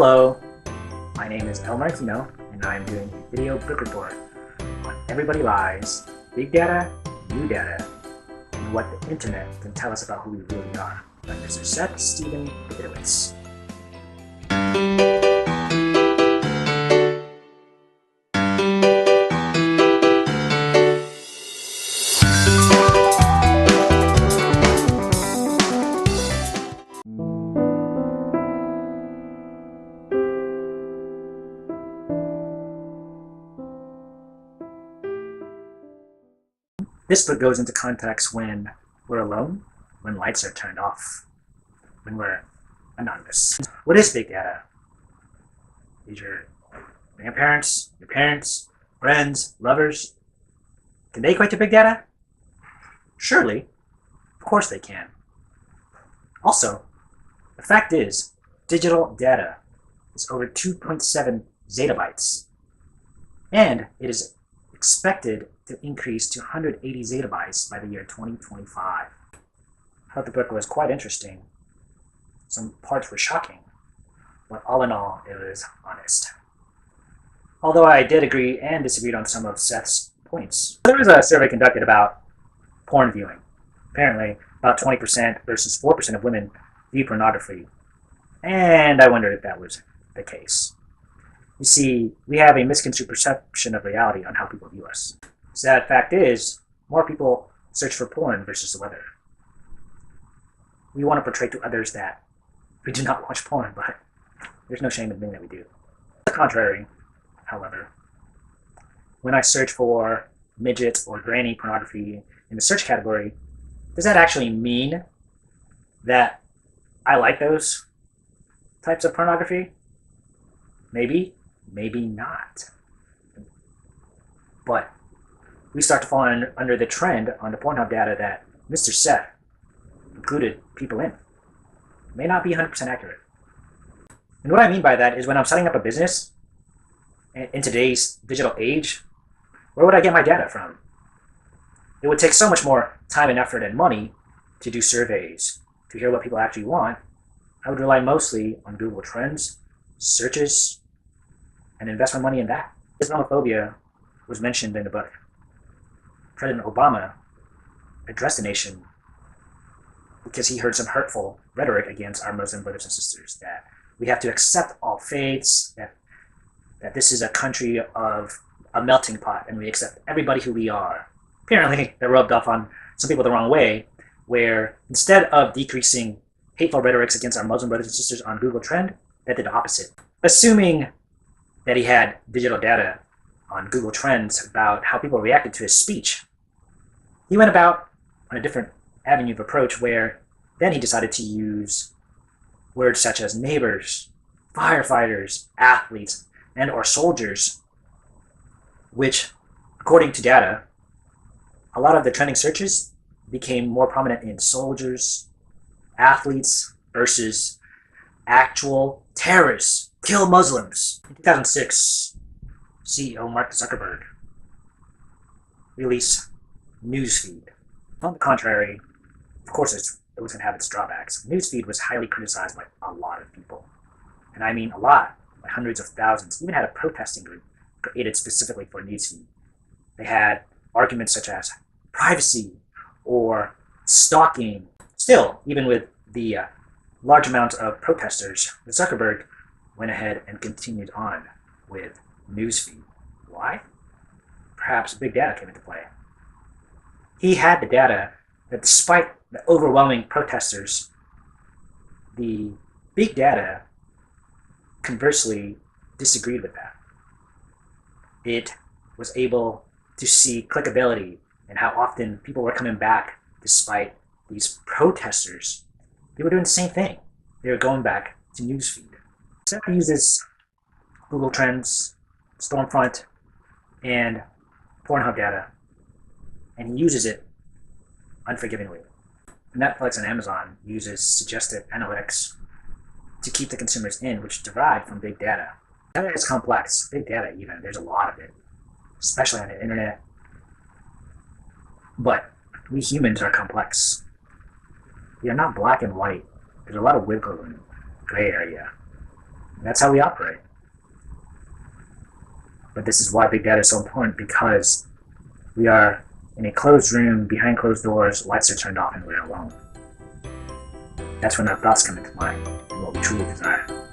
Hello, my name is Elmer Aquino, and I'm doing a video book report on Everybody Lies, Big Data, New Data, and what the internet can tell us about who we really are, by Mr. Seth Stephen-Davidowitz. This book goes into context when we're alone, when lights are turned off, when we're anonymous. What is big data? Is your grandparents, your parents, friends, lovers, can they equate to big data? Surely. Of course they can. Also, the fact is, digital data is over 2.7 zettabytes, and it is expected to increase to 180 zettabytes by the year 2025. I thought the book was quite interesting. Some parts were shocking, but all in all, it was honest. Although I did agree and disagreed on some of Seth's points. There was a survey conducted about porn viewing. Apparently, about 20% versus 4% of women view pornography. And I wondered if that was the case. You see, we have a misconstrued perception of reality on how people view us. Sad fact is, more people search for porn versus the weather. We want to portray to others that we do not watch porn, but there's no shame in admitting that we do. On the contrary, however, when I search for midget or granny pornography in the search category, does that actually mean that I like those types of pornography? Maybe, maybe not. But we start to fall under the trend on the Pornhub data that Mr. Seth included people in. It may not be 100% accurate. And what I mean by that is when I'm setting up a business in today's digital age, where would I get my data from? It would take so much more time and effort and money to do surveys, to hear what people actually want. I would rely mostly on Google Trends, searches, and invest my money in that. Islamophobia was mentioned in the book. President Obama addressed the nation because he heard some hurtful rhetoric against our Muslim brothers and sisters, that we have to accept all faiths, that this is a country of a melting pot and we accept everybody who we are. Apparently, that rubbed off on some people the wrong way, where instead of decreasing hateful rhetorics against our Muslim brothers and sisters on Google Trend, that did the opposite. Assuming that he had digital data on Google Trends about how people reacted to his speech, he went about on a different avenue of approach, where then he decided to use words such as neighbors, firefighters, athletes, and or soldiers, which, according to data, a lot of the trending searches became more prominent in soldiers, athletes, versus actual terrorists, kill Muslims. In 2006, CEO Mark Zuckerberg released Newsfeed. On the contrary, of course it was going to have its drawbacks. Newsfeed was highly criticized by a lot of people. And I mean a lot, by hundreds of thousands. Even had a protesting group created specifically for Newsfeed. They had arguments such as privacy or stalking. Still, even with the large amount of protesters, Zuckerberg went ahead and continued on with Newsfeed. Why? Perhaps big data came into play. He had the data that despite the overwhelming protesters, the big data conversely disagreed with that. It was able to see clickability and how often people were coming back despite these protesters. They were doing the same thing. They were going back to Newsfeed. Seth uses Google Trends, Stormfront, and Pornhub data, and he uses it unforgivingly. Netflix and Amazon uses suggestive analytics to keep the consumers in, which derived from big data. Data is complex. Big data, even, there's a lot of it, especially on the internet. But we humans are complex. We are not black and white. There's a lot of wiggle room, gray area. That's how we operate. But this is why big data is so important, because we are in a closed room, behind closed doors, lights are turned off, and we're alone. That's when our thoughts come into mind, and what we truly desire.